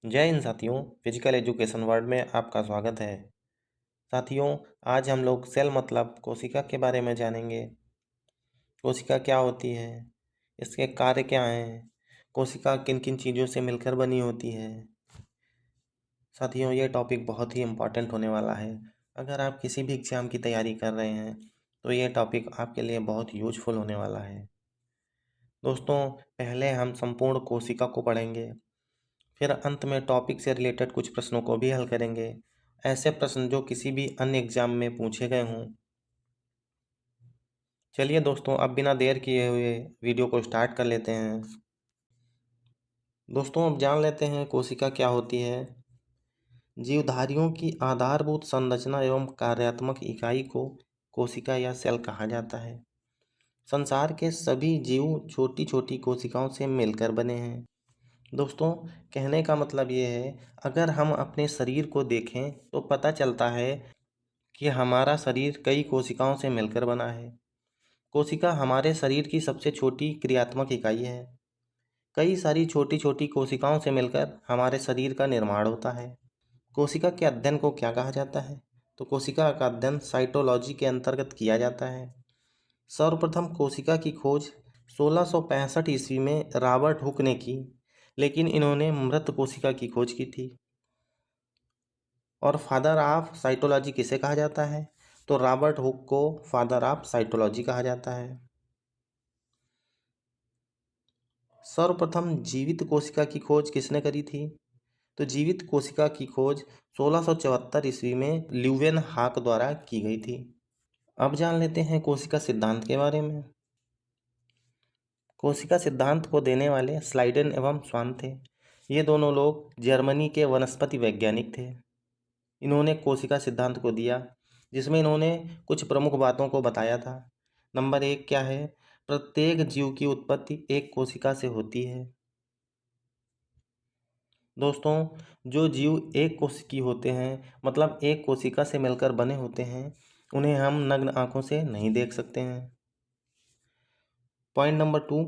जय हिंद साथियों। Physical education world में आपका स्वागत है। साथियों, आज हम लोग सेल मतलब कोशिका के बारे में जानेंगे। कोशिका क्या होती है, इसके कार्य क्या हैं, कोशिका किन किन चीज़ों से मिलकर बनी होती है। साथियों, ये टॉपिक बहुत ही इम्पोर्टेंट होने वाला है। अगर आप किसी भी एग्ज़ाम की तैयारी कर रहे हैं तो ये टॉपिक आपके लिए बहुत यूजफुल होने वाला है। दोस्तों, पहले हम संपूर्ण कोशिका को पढ़ेंगे, फिर अंत में टॉपिक से रिलेटेड कुछ प्रश्नों को भी हल करेंगे, ऐसे प्रश्न जो किसी भी अन्य एग्जाम में पूछे गए हों। चलिए दोस्तों, अब बिना देर किए हुए वीडियो को स्टार्ट कर लेते हैं। दोस्तों, अब जान लेते हैं कोशिका क्या होती है। जीवधारियों की आधारभूत संरचना एवं कार्यात्मक इकाई को कोशिका या सेल कहा जाता है। संसार के सभी जीव छोटी छोटी कोशिकाओं से मिलकर बने हैं। दोस्तों, कहने का मतलब ये है, अगर हम अपने शरीर को देखें तो पता चलता है कि हमारा शरीर कई कोशिकाओं से मिलकर बना है। कोशिका हमारे शरीर की सबसे छोटी क्रियात्मक इकाई है। कई सारी छोटी छोटी कोशिकाओं से मिलकर हमारे शरीर का निर्माण होता है। कोशिका के अध्ययन को क्या कहा जाता है? तो कोशिका का अध्ययन साइटोलॉजी के अंतर्गत किया जाता है। सर्वप्रथम कोशिका की खोज 1665 ईस्वी में रॉबर्ट हुक ने की, लेकिन इन्होंने मृत कोशिका की खोज की थी। और फादर ऑफ साइटोलॉजी किसे कहा जाता है? तो रॉबर्ट हुक को फादर ऑफ साइटोलॉजी कहा जाता है। सर्वप्रथम जीवित कोशिका की खोज किसने करी थी? तो जीवित कोशिका की खोज 1674 ईस्वी में ल्यूवेन हाक द्वारा की गई थी। अब जान लेते हैं कोशिका सिद्धांत के बारे में। कोशिका सिद्धांत को देने वाले स्लाइडेन एवं स्वान थे। ये दोनों लोग जर्मनी के वनस्पति वैज्ञानिक थे। इन्होंने कोशिका सिद्धांत को दिया, जिसमें इन्होंने कुछ प्रमुख बातों को बताया था। नंबर 1 क्या है? प्रत्येक जीव की उत्पत्ति एक कोशिका से होती है। दोस्तों, जो जीव एक कोशिकी होते हैं, मतलब एक कोशिका से मिलकर बने होते हैं, उन्हें हम नग्न आंखों से नहीं देख सकते हैं। पॉइंट नंबर 2,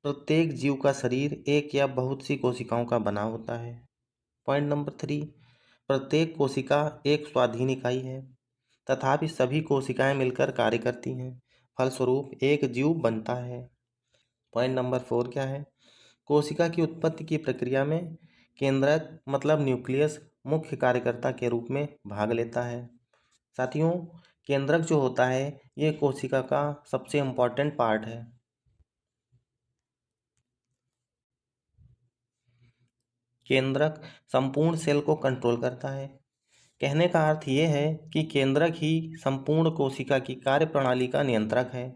प्रत्येक जीव का शरीर एक या बहुत सी कोशिकाओं का बना होता है। पॉइंट नंबर 3, प्रत्येक कोशिका एक स्वाधीन इकाई है, तथापि सभी कोशिकाएं मिलकर कार्य करती हैं, फलस्वरूप एक जीव बनता है। पॉइंट नंबर 4 क्या है? कोशिका की उत्पत्ति की प्रक्रिया में केंद्रक मतलब न्यूक्लियस मुख्य कार्यकर्ता के रूप में भाग लेता है। साथियों, केंद्रक जो होता है ये कोशिका का सबसे इम्पॉर्टेंट पार्ट है। केंद्रक संपूर्ण सेल को कंट्रोल करता है। कहने का अर्थ ये है कि केंद्रक ही संपूर्ण कोशिका की कार्यप्रणाली का नियंत्रक है।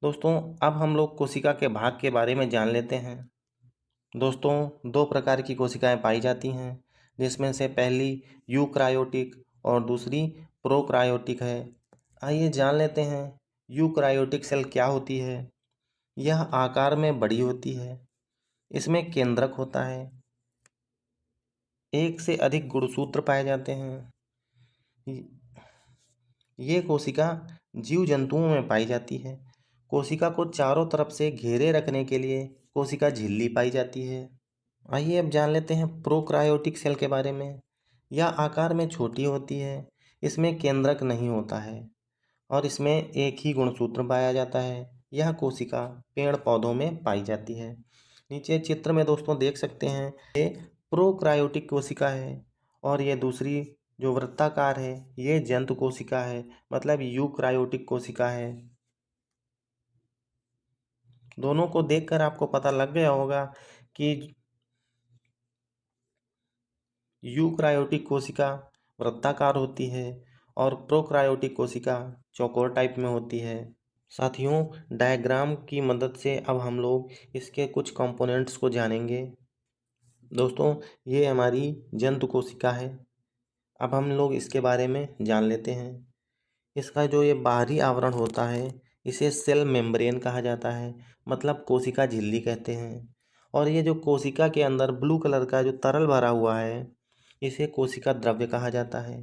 दोस्तों, अब हम लोग कोशिका के भाग के बारे में जान लेते हैं। दोस्तों, दो प्रकार की कोशिकाएं पाई जाती हैं, जिसमें से पहली यूक्रायोटिक और दूसरी प्रोक्रायोटिक है। आइए जान लेते हैं यूक्रायोटिक सेल क्या होती है। यह आकार में बड़ी होती है, इसमें केंद्रक होता है, एक से अधिक गुणसूत्र पाए जाते हैं। ये कोशिका जीव जंतुओं में पाई जाती है। कोशिका को चारों तरफ से घेरे रखने के लिए कोशिका झिल्ली पाई जाती है। आइए अब जान लेते हैं प्रोक्रायोटिक सेल के बारे में। यह आकार में छोटी होती है, इसमें केंद्रक नहीं होता है और इसमें एक ही गुणसूत्र पाया जाता है। यह कोशिका पेड़ पौधों में पाई जाती है। नीचे चित्र में दोस्तों देख सकते हैं, ये प्रोक्रायोटिक कोशिका है और ये दूसरी जो वृत्ताकार है ये जंतु कोशिका है, मतलब यूक्रायोटिक कोशिका है। दोनों को देखकर आपको पता लग गया होगा कि यूक्रायोटिक कोशिका वृत्ताकार होती है और प्रोक्रायोटिक कोशिका चौकोर टाइप में होती है। साथियों, डायग्राम की मदद से अब हम लोग इसके कुछ कंपोनेंट्स को जानेंगे। दोस्तों, ये हमारी जंतु कोशिका है। अब हम लोग इसके बारे में जान लेते हैं। इसका जो ये बाहरी आवरण होता है इसे सेल मेम्ब्रेन कहा जाता है, मतलब कोशिका झिल्ली कहते हैं। और ये जो कोशिका के अंदर ब्लू कलर का जो तरल भरा हुआ है इसे कोशिका द्रव्य कहा जाता है।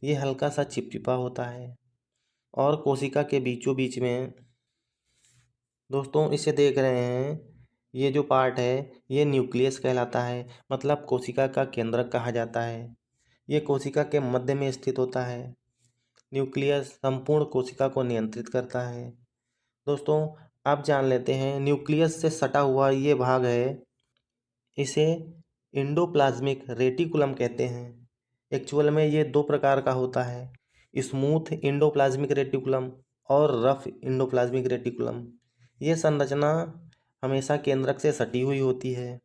ये हल्का सा चिपचिपा होता है और कोशिका के बीचों बीच में दोस्तों इसे देख रहे हैं, ये जो पार्ट है ये न्यूक्लियस कहलाता है, मतलब कोशिका का केंद्रक कहा जाता है। ये कोशिका के मध्य में स्थित होता है। न्यूक्लियस संपूर्ण कोशिका को नियंत्रित करता है। दोस्तों, आप जान लेते हैं न्यूक्लियस से सटा हुआ ये भाग है, इसे एंडोप्लाज्मिक रेटिकुलम कहते हैं। एक्चुअल में ये दो प्रकार का होता है, स्मूथ एंडोप्लाज्मिक रेटिकुलम और रफ एंडोप्लाज्मिक रेटिकुलम। ये संरचना हमेशा केंद्रक से सटी हुई होती है।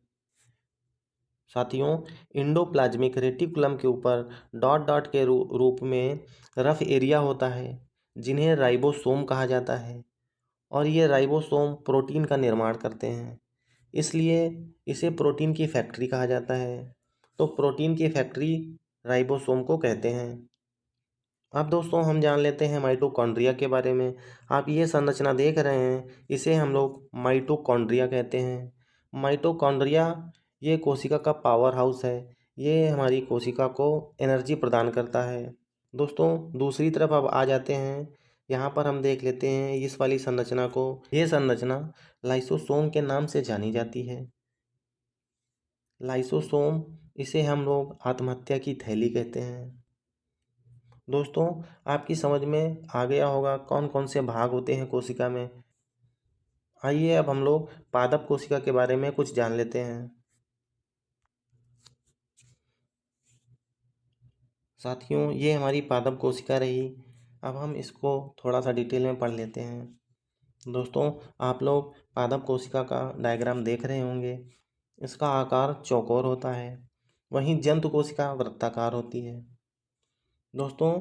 साथियों, एंडोप्लाज्मिक रेटिकुलम के ऊपर डॉट डॉट के रूप में रफ एरिया होता है, जिन्हें राइबोसोम कहा जाता है। और ये राइबोसोम प्रोटीन का निर्माण करते हैं, इसलिए इसे प्रोटीन की फैक्ट्री कहा जाता है। तो प्रोटीन की फैक्ट्री राइबोसोम को कहते हैं। अब दोस्तों हम जान लेते हैं माइटोकॉन्ड्रिया के बारे में। आप ये संरचना देख रहे हैं, इसे हम लोग माइटोकॉन्ड्रिया कहते हैं। माइटोकॉन्ड्रिया ये कोशिका का पावर हाउस है। ये हमारी कोशिका को एनर्जी प्रदान करता है। दोस्तों, दूसरी तरफ अब आ जाते हैं। यहाँ पर हम देख लेते हैं इस वाली संरचना को। ये संरचना लाइसोसोम के नाम से जानी जाती है। लाइसोसोम, इसे हम लोग आत्महत्या की थैली कहते हैं। दोस्तों, आपकी समझ में आ गया होगा कौन कौन से भाग होते हैं कोशिका में। आइए अब हम लोग पादप कोशिका के बारे में कुछ जान लेते हैं। साथियों, ये हमारी पादप कोशिका रही। अब हम इसको थोड़ा सा डिटेल में पढ़ लेते हैं। दोस्तों, आप लोग पादप कोशिका का डायग्राम देख रहे होंगे। इसका आकार चौकोर होता है, वहीं जंतु कोशिका वृत्ताकार होती है। दोस्तों,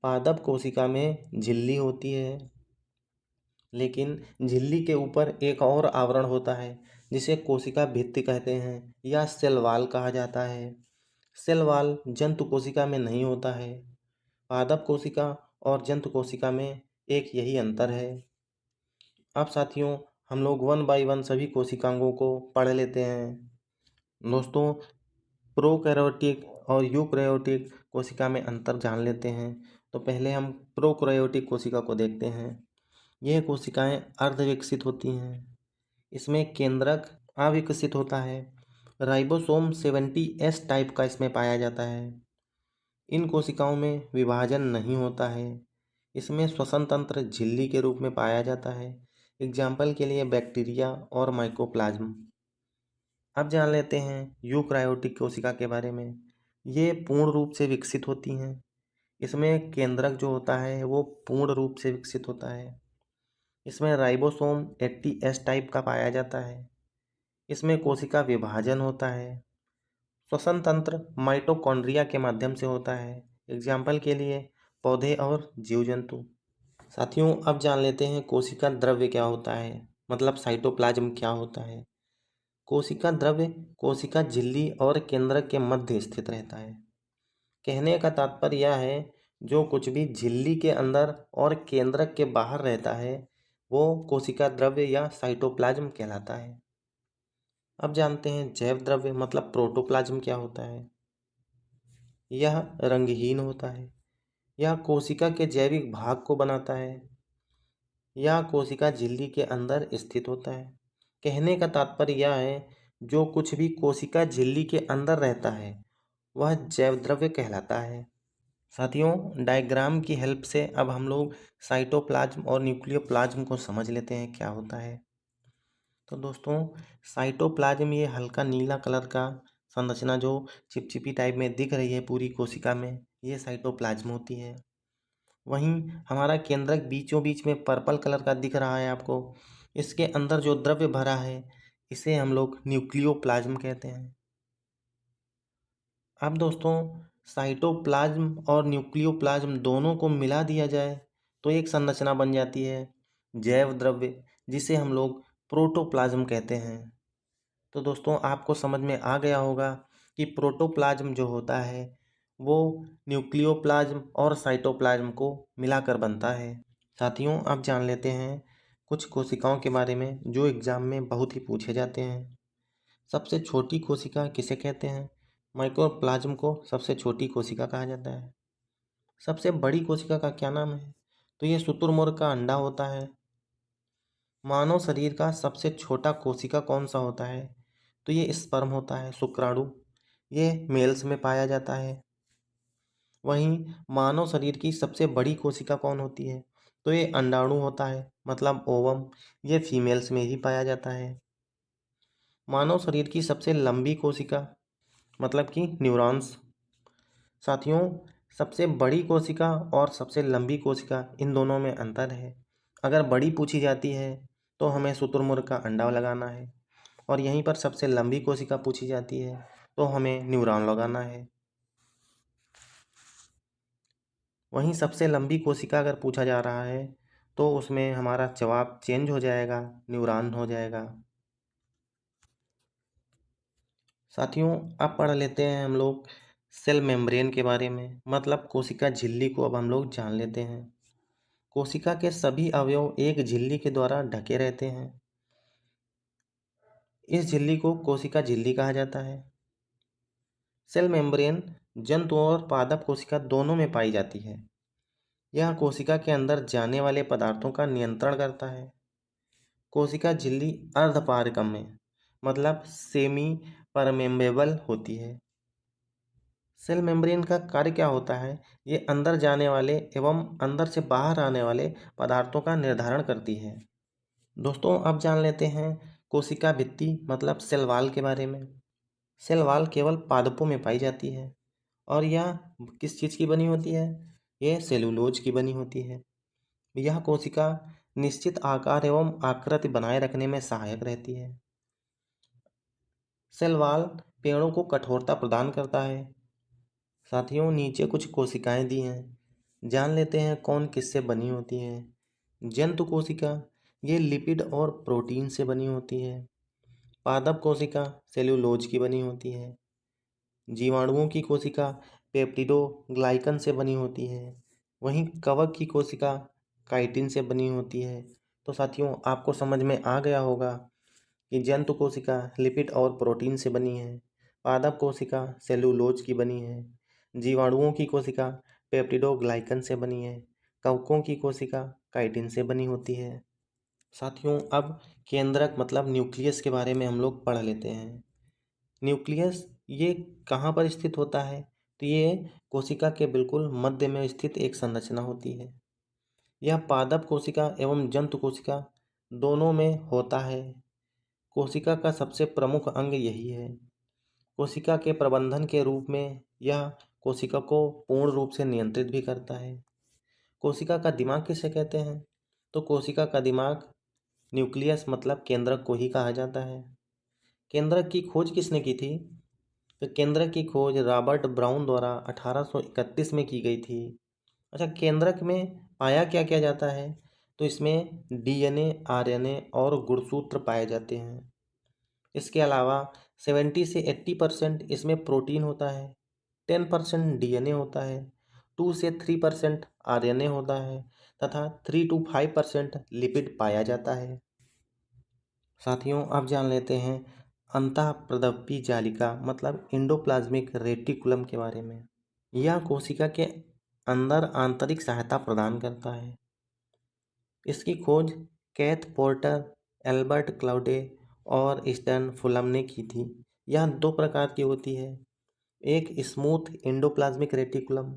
पादप कोशिका में झिल्ली होती है, लेकिन झिल्ली के ऊपर एक और आवरण होता है जिसे कोशिका भित्ति कहते हैं या सेल वॉल कहा जाता है। सेल वॉल जंतु कोशिका में नहीं होता है। पादप कोशिका और जंतु कोशिका में एक यही अंतर है। अब साथियों, हम लोग वन बाय वन सभी कोशिकांगों को पढ़ लेते हैं। दोस्तों, प्रोकैरियोटिक और यूकैरियोटिक कोशिका में अंतर जान लेते हैं। तो पहले हम प्रोकैरियोटिक कोशिका को देखते हैं। यह कोशिकाएं अर्धविकसित होती हैं। इसमें केंद्रक अविकसित होता है। राइबोसोम 70S टाइप का इसमें पाया जाता है। इन कोशिकाओं में विभाजन नहीं होता है। इसमें श्वसन तंत्र झिल्ली के रूप में पाया जाता है। एग्जाम्पल के लिए बैक्टीरिया और माइकोप्लाज्म। अब जान लेते हैं यूकैरियोटिक कोशिका के बारे में। ये पूर्ण रूप से विकसित होती हैं। इसमें केंद्रक जो होता है वो पूर्ण रूप से विकसित होता है। इसमें राइबोसोम 80S टाइप का पाया जाता है। इसमें कोशिका विभाजन होता है। श्वसन तंत्र माइटोकॉन्ड्रिया के माध्यम से होता है। एग्जाम्पल के लिए पौधे और जीव जंतु। साथियों, अब जान लेते हैं कोशिका द्रव्य क्या होता है, मतलब साइटोप्लाज्म क्या होता है। कोशिका द्रव्य कोशिका झिल्ली और केंद्रक के मध्य स्थित रहता है। कहने का तात्पर्य यह है, जो कुछ भी झिल्ली के अंदर और केंद्रक के बाहर रहता है वो कोशिका द्रव्य या साइटोप्लाज्म कहलाता है। अब जानते हैं जैव द्रव्य मतलब प्रोटोप्लाज्म क्या होता है। यह रंगहीन होता है। यह कोशिका के जैविक भाग को बनाता है। यह कोशिका झिल्ली के अंदर स्थित होता है। कहने का तात्पर्य यह है, जो कुछ भी कोशिका झिल्ली के अंदर रहता है वह जैव द्रव्य कहलाता है। साथियों, डायग्राम की हेल्प से अब हम लोग साइटोप्लाज्म और न्यूक्लियोप्लाज्म को समझ लेते हैं क्या होता है। तो दोस्तों, साइटोप्लाज्म ये हल्का नीला कलर का संरचना जो चिपचिपी टाइप में दिख रही है पूरी कोशिका में, ये साइटोप्लाज्म होती है। वहीं हमारा केंद्रक बीचों बीच में पर्पल कलर का दिख रहा है आपको, इसके अंदर जो द्रव्य भरा है इसे हम लोग न्यूक्लियोप्लाज्म कहते हैं। अब दोस्तों, साइटोप्लाज्म और न्यूक्लियोप्लाज्म दोनों को मिला दिया जाए तो एक संरचना बन जाती है जैव द्रव्य, जिसे हम लोग प्रोटोप्लाज्म कहते हैं। तो दोस्तों, आपको समझ में आ गया होगा कि प्रोटोप्लाज्म जो होता है वो न्यूक्लियोप्लाज्म और साइटोप्लाज्म को मिलाकर बनता है। साथियों, अब जान लेते हैं कुछ कोशिकाओं के बारे में जो एग्जाम में बहुत ही पूछे जाते हैं। सबसे छोटी कोशिका किसे कहते हैं? माइक्रोप्लाज्म को सबसे छोटी कोशिका कहा जाता है। सबसे बड़ी कोशिका का क्या नाम है? तो ये शुतुरमुर्ग का अंडा होता है। मानव शरीर का सबसे छोटा कोशिका कौन सा होता है? तो ये स्पर्म होता है, शुक्राणु। ये मेल्स में पाया जाता है। वहीं मानव शरीर की सबसे बड़ी कोशिका कौन होती है? तो ये अंडाणु होता है, मतलब ओवम। ये फीमेल्स में ही पाया जाता है। मानव शरीर की सबसे लंबी कोशिका मतलब कि न्यूरॉन्स। साथियों, सबसे बड़ी कोशिका और सबसे लंबी कोशिका, इन दोनों में अंतर है। अगर बड़ी पूछी जाती है तो हमें शुतुरमुर्ग का अंडा लगाना है, और यहीं पर सबसे लंबी कोशिका पूछी जाती है तो हमें न्यूरॉन लगाना है। वहीं सबसे लंबी कोशिका अगर पूछा जा रहा है तो उसमें हमारा जवाब चेंज हो जाएगा, न्यूरॉन हो जाएगा। साथियों, अब पढ़ लेते हैं हम लोग सेल मेम्ब्रेन के बारे में, मतलब कोशिका झिल्ली को अब हम लोग जान लेते हैं। कोशिका के सभी अवयव एक झिल्ली के द्वारा ढके रहते हैं। इस झिल्ली को कोशिका झिल्ली कहा जाता है। सेल मेम्ब्रेन जंतु और पादप कोशिका दोनों में पाई जाती है। यह कोशिका के अंदर जाने वाले पदार्थों का नियंत्रण करता है। कोशिका झिल्ली अर्धपारगम्य मतलब सेमी परमेम्बेबल होती है। सेल मेम्ब्रेन का कार्य क्या होता है? ये अंदर जाने वाले एवं अंदर से बाहर आने वाले पदार्थों का निर्धारण करती है। दोस्तों, अब जान लेते हैं कोशिका भित्ति मतलब सेल वॉल के बारे में। सेल वॉल केवल पादपों में पाई जाती है, और यह किस चीज़ की बनी होती है? यह सेलुलोज की बनी होती है। यह कोशिका निश्चित आकार एवं आकृति बनाए रखने में सहायक रहती है। सेल वॉल पेड़ों को कठोरता प्रदान करता है। साथियों, नीचे कुछ कोशिकाएं दी हैं, जान लेते हैं कौन किससे बनी होती हैं। जंतु कोशिका ये लिपिड और प्रोटीन से बनी होती है। पादप कोशिका सेल्यूलोज की बनी होती है। जीवाणुओं की कोशिका पेप्टिडोग्लाइकन से बनी होती है। वहीं कवक की कोशिका काइटिन से बनी होती है। तो साथियों, आपको समझ में आ गया होगा कि जंतु कोशिका लिपिड और प्रोटीन से बनी है, पादप कोशिका सेल्यूलोज की बनी है, जीवाणुओं की कोशिका पेप्टिडोग्लाइकन से बनी है, कवकों की कोशिका काइटिन से बनी होती है। साथियों, अब केंद्रक मतलब न्यूक्लियस के बारे में हम लोग पढ़ लेते हैं। न्यूक्लियस ये कहाँ पर स्थित होता है? तो ये कोशिका के बिल्कुल मध्य में स्थित एक संरचना होती है। यह पादप कोशिका एवं जंतु कोशिका दोनों में होता है। कोशिका का सबसे प्रमुख अंग यही है। कोशिका के प्रबंधन के रूप में यह कोशिका को पूर्ण रूप से नियंत्रित भी करता है। कोशिका का दिमाग किसे कहते हैं? तो कोशिका का दिमाग न्यूक्लियस मतलब केंद्रक को ही कहा जाता है। केंद्रक की खोज किसने की थी? तो केंद्रक की खोज रॉबर्ट ब्राउन द्वारा 1831 में की गई थी। अच्छा, केंद्रक में पाया क्या क्या जाता है? तो इसमें डीएनए, आरएनए और गुणसूत्र पाए जाते हैं। इसके अलावा 70 से 80% इसमें प्रोटीन होता है, 10% डीएनए होता है, 2 से 3% आरएनए होता है, तथा 3 to 5% लिपिड पाया जाता है। साथियों, अब जान लेते हैं अंतःप्रदव्य जालिका मतलब इंडोप्लाज्मिक रेटिकुलम के बारे में। यह कोशिका के अंदर आंतरिक सहायता प्रदान करता है। इसकी खोज कैथ पोर्टर, एल्बर्ट क्लाउडे और स्टैन फुलम ने की थी। यह दो प्रकार की होती है। एक स्मूथ एंडोप्लाज्मिक रेटिकुलम,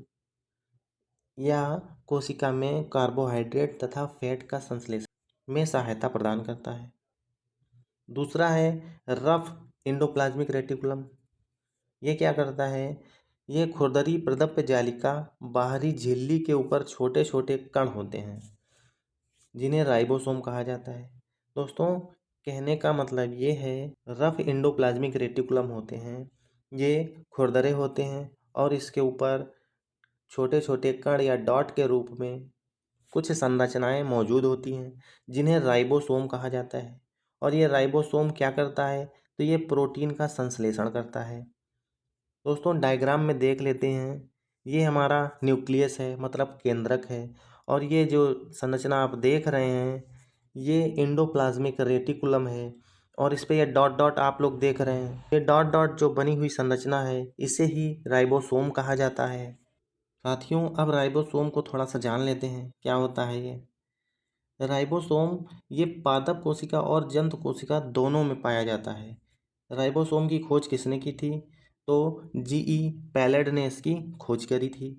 यह कोशिका में कार्बोहाइड्रेट तथा फैट का संश्लेषण में सहायता प्रदान करता है। दूसरा है रफ एंडोप्लाज्मिक रेटिकुलम। ये क्या करता है? ये खुरदरी प्रदप्य जालिका बाहरी झिल्ली के ऊपर छोटे छोटे कण होते हैं, जिन्हें राइबोसोम कहा जाता है। दोस्तों, कहने का मतलब ये है, रफ एंडोप्लाज्मिक रेटिकुलम होते हैं, ये खुरदरे होते हैं और इसके ऊपर छोटे छोटे कण या डॉट के रूप में कुछ संरचनाएं मौजूद होती हैं, जिन्हें राइबोसोम कहा जाता है। और ये राइबोसोम क्या करता है? तो ये प्रोटीन का संश्लेषण करता है। दोस्तों, डायग्राम में देख लेते हैं, ये हमारा न्यूक्लियस है मतलब केंद्रक है, और ये जो संरचना आप देख रहे हैं ये एंडोप्लाज्मिक रेटिकुलम है, और इस पे ये डॉट डॉट आप लोग देख रहे हैं, ये डॉट डॉट जो बनी हुई संरचना है इसे ही राइबोसोम कहा जाता है। साथियों, अब राइबोसोम को थोड़ा सा जान लेते हैं क्या होता है ये। राइबोसोम ये पादप कोशिका और जंतु कोशिका दोनों में पाया जाता है। राइबोसोम की खोज किसने की थी? तो जीई पैलेड ने इसकी खोज करी थी।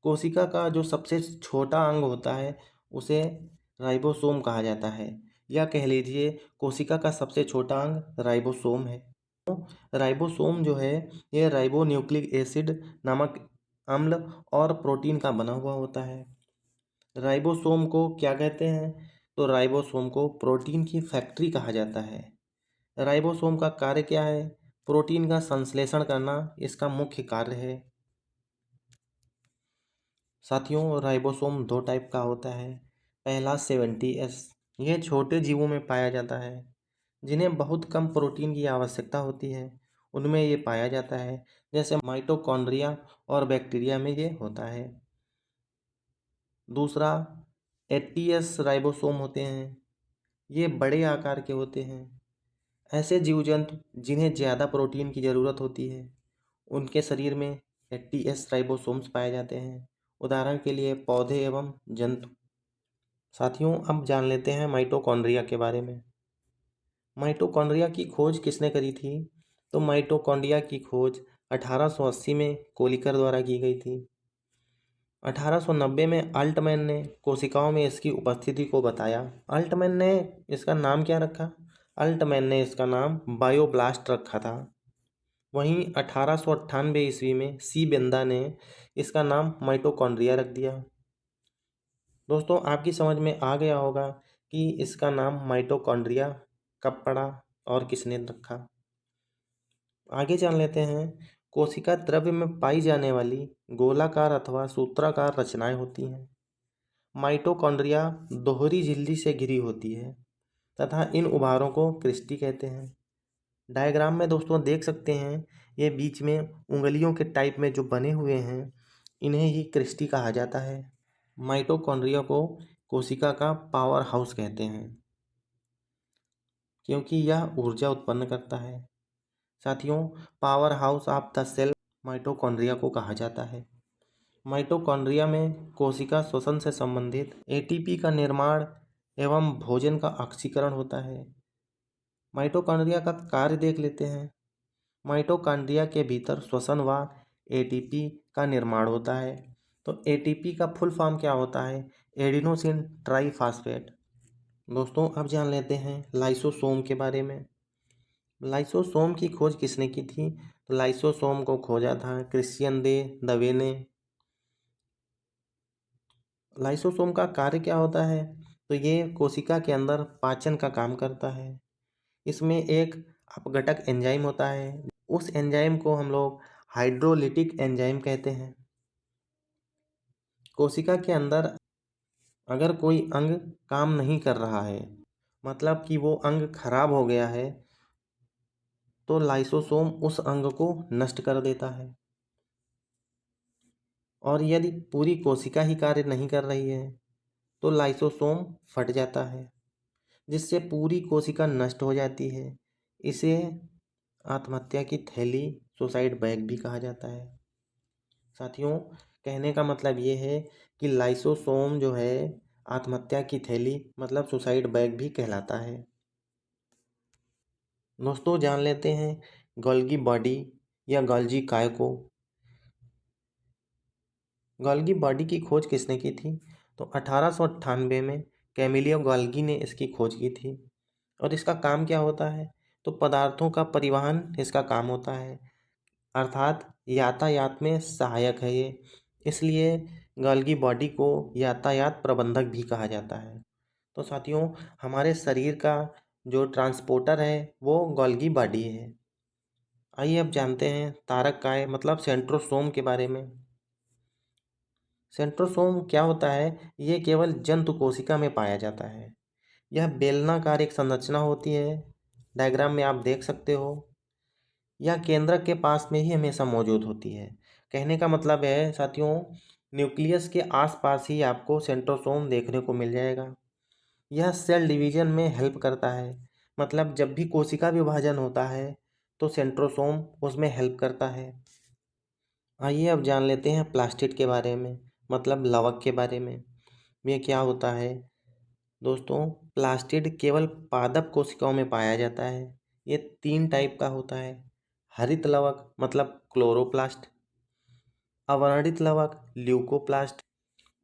कोशिका का जो सबसे छोटा अंग होता है उसे राइबोसोम कहा जाता है, या कह लीजिए कोशिका का सबसे छोटा अंग राइबोसोम है। राइबोसोम जो है ये राइबोन्यूक्लिक एसिड नामक अम्ल और प्रोटीन का बना हुआ होता है। राइबोसोम को क्या कहते हैं? तो राइबोसोम को प्रोटीन की फैक्ट्री कहा जाता है। राइबोसोम का कार्य क्या है? प्रोटीन का संश्लेषण करना इसका मुख्य कार्य है। साथियों, राइबोसोम दो टाइप का होता है। पहला 70S, यह छोटे जीवों में पाया जाता है जिन्हें बहुत कम प्रोटीन की आवश्यकता होती है, उनमें ये पाया जाता है, जैसे माइटोकॉन्ड्रिया और बैक्टीरिया में ये होता है। दूसरा 80S राइबोसोम होते हैं, ये बड़े आकार के होते हैं। ऐसे जीव जंतु जिन्हें ज़्यादा प्रोटीन की ज़रूरत होती है उनके शरीर में 80S राइबोसोम्स पाए जाते हैं, उदाहरण के लिए पौधे एवं जंतु। साथियों, अब जान लेते हैं माइटोकॉन्ड्रिया के बारे में। माइटोकॉन्ड्रिया की खोज किसने करी थी? तो माइटोकॉन्ड्रिया की खोज 1880 में कोलिकर द्वारा की गई थी। 1890 में अल्टमैन ने कोशिकाओं में इसकी उपस्थिति को बताया। अल्टमैन ने इसका नाम क्या रखा? अल्टमैन ने इसका नाम बायोब्लास्ट रखा था। वहीं 1898 ईस्वी में सी बेंदा ने इसका नाम माइटोकॉन्ड्रिया रख दिया। दोस्तों, आपकी समझ में आ गया होगा कि इसका नाम माइटोकॉन्ड्रिया कब पड़ा और किसने रखा। आगे जान लेते हैं। कोशिका द्रव्य में पाई जाने वाली गोलाकार अथवा सूत्राकार रचनाएं होती हैं। माइटोकॉन्ड्रिया दोहरी झिल्ली से घिरी होती है तथा इन उभारों को क्रिस्टी कहते हैं। डायग्राम में दोस्तों देख सकते हैं, ये बीच में उंगलियों के टाइप में जो बने हुए हैं इन्हें ही क्रिस्टी कहा जाता है। माइटोकॉन्ड्रिया को कोशिका का पावर हाउस कहते हैं क्योंकि यह ऊर्जा उत्पन्न करता है। साथियों, powerhouse of the cell mitochondria को कहा जाता है। माइटोकॉन्ड्रिया में कोशिका श्वसन से संबंधित एटीपी का निर्माण एवं भोजन का ऑक्सीकरण होता है। माइटोकॉन्ड्रिया का कार्य देख लेते हैं। माइटोकॉन्ड्रिया के भीतर श्वसन व एटीपी का निर्माण होता है। तो एटीपी का फुल फॉर्म क्या होता है? Adenosine triphosphate. दोस्तों, अब जान लेते हैं लाइसोसोम के बारे में। लाइसोसोम की खोज किसने की थी? तो लाइसोसोम को खोजा था क्रिश्चियन दे दवे ने। लाइसोसोम का कार्य क्या होता है? तो ये कोशिका के अंदर पाचन का काम करता है। इसमें एक अपघटक एंजाइम होता है, उस एंजाइम को हम लोग हाइड्रोलिटिक एंजाइम कहते हैं। कोशिका के अंदर अगर कोई अंग काम नहीं कर रहा है, मतलब कि वो अंग खराब हो गया है, तो लाइसोसोम उस अंग को नष्ट कर देता है। और यदि पूरी कोशिका ही कार्य नहीं कर रही है तो लाइसोसोम फट जाता है, जिससे पूरी कोशिका नष्ट हो जाती है। इसे आत्महत्या की थैली, सुसाइड बैग भी कहा जाता है। साथियों, कहने का मतलब ये है कि लाइसोसोम जो है आत्महत्या की थैली मतलब सुसाइड बैग भी कहलाता है। दोस्तों, जान लेते हैं गोल्गी बॉडी या गोल्जी काय को। गोल्गी बॉडी की खोज किसने की थी? तो 1898 में कैमिलियो गोल्गी ने इसकी खोज की थी। और इसका काम क्या होता है? तो पदार्थों का परिवहन इसका काम होता है, अर्थात यातायात में सहायक है ये, इसलिए गोल्गी बॉडी को यातायात प्रबंधक भी कहा जाता है। तो साथियों, हमारे शरीर का जो ट्रांसपोर्टर है वो गोल्गी बॉडी है। आइए अब जानते हैं तारक काय मतलब सेंट्रोसोम के बारे में। सेंट्रोसोम क्या होता है? ये केवल जंतु कोशिका में पाया जाता है। यह बेलनाकार एक संरचना होती है, डायग्राम में आप देख सकते हो। यह केंद्रक के पास में ही हमेशा मौजूद होती है। कहने का मतलब है साथियों, न्यूक्लियस के आसपास ही आपको सेंट्रोसोम देखने को मिल जाएगा। यह सेल डिवीजन में हेल्प करता है, मतलब जब भी कोशिका विभाजन होता है तो सेंट्रोसोम उसमें हेल्प करता है। आइए अब जान लेते हैं प्लास्टिड के बारे में, मतलब लवक के बारे में। में क्या होता है दोस्तों, प्लास्टिड केवल पादप कोशिकाओं में पाया जाता है। ये 3 टाइप का होता है। हरित लवक मतलब क्लोरोप्लास्ट, अवर्णित लवक ल्यूकोप्लास्ट,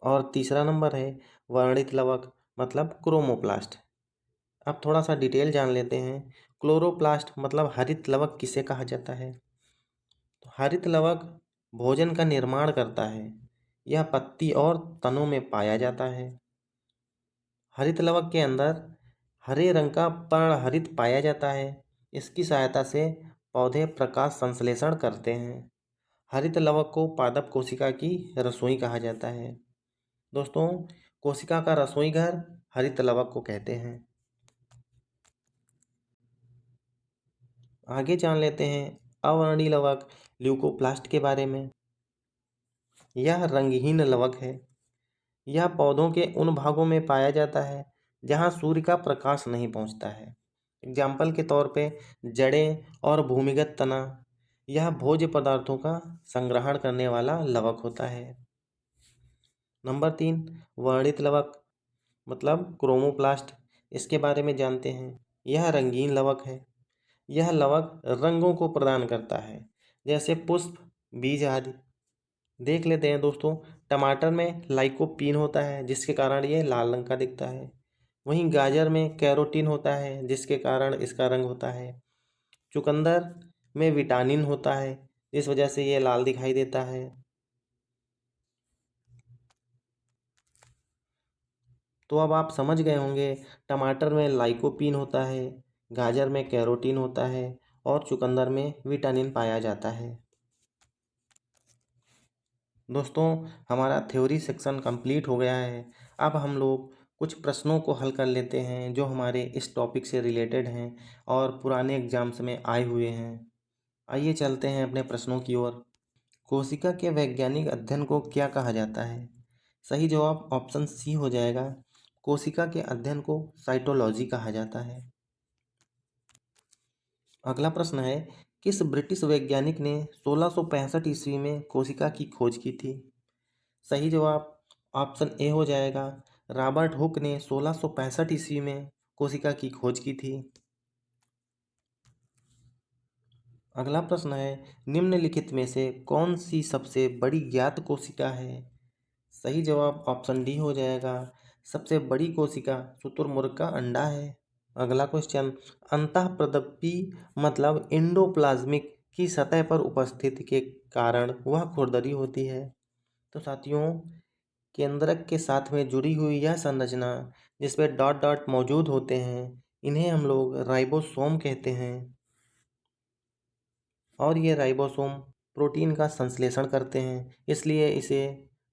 और तीसरा नंबर है वर्णित लवक मतलब क्रोमोप्लास्ट। अब थोड़ा सा डिटेल जान लेते हैं। क्लोरोप्लास्ट मतलब हरित लवक किसे कहा जाता है? तो हरित लवक भोजन का निर्माण करता है। यह पत्ती और तनों में पाया जाता है। हरित लवक के अंदर हरे रंग का पर्णहरित पाया जाता है। इसकी सहायता से पौधे प्रकाश संश्लेषण करते हैं। हरित लवक को पादप कोशिका की रसोई कहा जाता है। दोस्तों, कोशिका का रसोई घर हरित लवक को कहते हैं। आगे जान लेते हैं अवर्णीय लवक ल्यूकोप्लास्ट के बारे में। यह रंगहीन लवक है। यह पौधों के उन भागों में पाया जाता है जहां सूर्य का प्रकाश नहीं पहुंचता है। एग्जाम्पल के तौर पे जड़ें और भूमिगत तना। यह भोज्य पदार्थों का संग्रहण करने वाला लवक होता है। नंबर 3, वर्णित लवक मतलब क्रोमोप्लास्ट। इसके बारे में जानते हैं। यह रंगीन लवक है। यह लवक रंगों को प्रदान करता है, जैसे पुष्प, बीज आदि। देख लेते हैं दोस्तों, टमाटर में लाइकोपीन होता है जिसके कारण ये लाल रंग का दिखता है। वहीं गाजर में कैरोटीन होता है जिसके कारण इसका रंग होता है। चुकंदर में विटामिन होता है जिस वजह से ये लाल दिखाई देता है। तो अब आप समझ गए होंगे, टमाटर में लाइकोपीन होता है, गाजर में कैरोटीन होता है और चुकंदर में विटामिन पाया जाता है। दोस्तों, हमारा थ्योरी सेक्शन कंप्लीट हो गया है। अब हम लोग कुछ प्रश्नों को हल कर लेते हैं जो हमारे इस टॉपिक से रिलेटेड हैं और पुराने एग्जाम्स में आए हुए हैं। आइए चलते हैं अपने प्रश्नों की ओर। कोशिका के वैज्ञानिक अध्ययन को क्या कहा जाता है? सही जवाब ऑप्शन सी हो जाएगा। कोशिका के अध्ययन को साइटोलॉजी कहा जाता है। अगला प्रश्न है, किस ब्रिटिश वैज्ञानिक ने 1665 ईस्वी में कोशिका की खोज की थी? सही जवाब ऑप्शन ए हो जाएगा। रॉबर्ट हुक ने 1665 ईस्वी में कोशिका की खोज की थी। अगला प्रश्न है, निम्नलिखित में से कौन सी सबसे बड़ी ज्ञात कोशिका है? सही जवाब ऑप्शन डी हो जाएगा। सबसे बड़ी कोशिका शुतुरमुर्ग का अंडा है। अगला क्वेश्चन, अंतःप्रदपी मतलब इंडोप्लाज्मिक की सतह पर उपस्थिति के कारण वह खुरदरी होती है। तो साथियों, केंद्रक के साथ में जुड़ी हुई यह संरचना जिसपे डॉट डॉट मौजूद होते हैं, इन्हें हम लोग राइबोसोम कहते हैं। और ये राइबोसोम प्रोटीन का संश्लेषण करते हैं, इसलिए इसे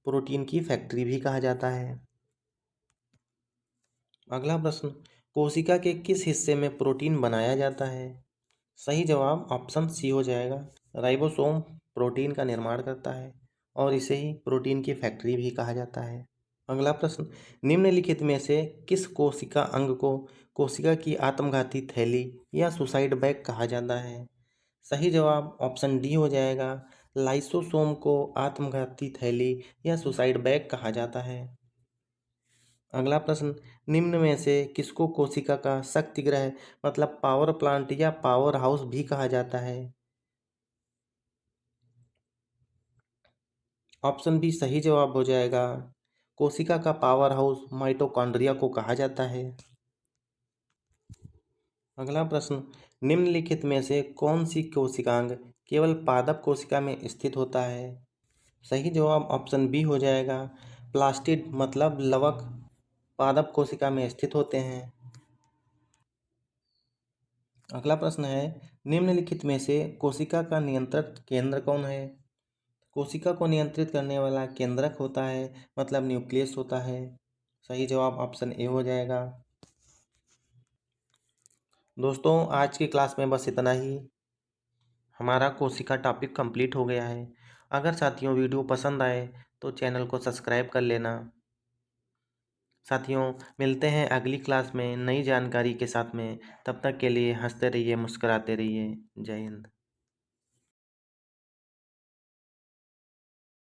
प्रोटीन की फैक्ट्री भी कहा जाता है। अगला प्रश्न, कोशिका के किस हिस्से में प्रोटीन बनाया जाता है? सही जवाब ऑप्शन सी हो जाएगा। राइबोसोम प्रोटीन का निर्माण करता है और इसे ही प्रोटीन की फैक्ट्री भी कहा जाता है। अगला प्रश्न, निम्नलिखित में से किस कोशिका अंग को कोशिका की आत्मघाती थैली या सुसाइड बैग कहा जाता है? सही जवाब ऑप्शन डी हो जाएगा। लाइसोसोम को आत्मघाती थैली या सुसाइड बैग कहा जाता है। अगला प्रश्न, निम्न में से किसको कोशिका का शक्ति ग्रह मतलब पावर प्लांट या पावर हाउस भी कहा जाता है? ऑप्शन बी सही जवाब हो जाएगा। कोशिका का पावर हाउस माइटोकॉन्ड्रिया को कहा जाता है। अगला प्रश्न, निम्नलिखित में से कौन सी कोशिकांग केवल पादप कोशिका में स्थित होता है? सही जवाब ऑप्शन बी हो जाएगा। प्लास्टिड मतलब लवक पादप कोशिका में स्थित होते हैं। अगला प्रश्न है, निम्नलिखित में से कोशिका का नियंत्रण केंद्र कौन है? कोशिका को नियंत्रित करने वाला केंद्रक होता है मतलब न्यूक्लियस होता है। सही जवाब ऑप्शन ए हो जाएगा। दोस्तों, आज की क्लास में बस इतना ही। हमारा कोशिका टॉपिक कंप्लीट हो गया है। अगर साथियों वीडियो पसंद आए तो चैनल को सब्सक्राइब कर लेना। साथियों, मिलते हैं अगली क्लास में नई जानकारी के साथ में। तब तक के लिए हंसते रहिए, मुस्कुराते रहिए। जय हिंद।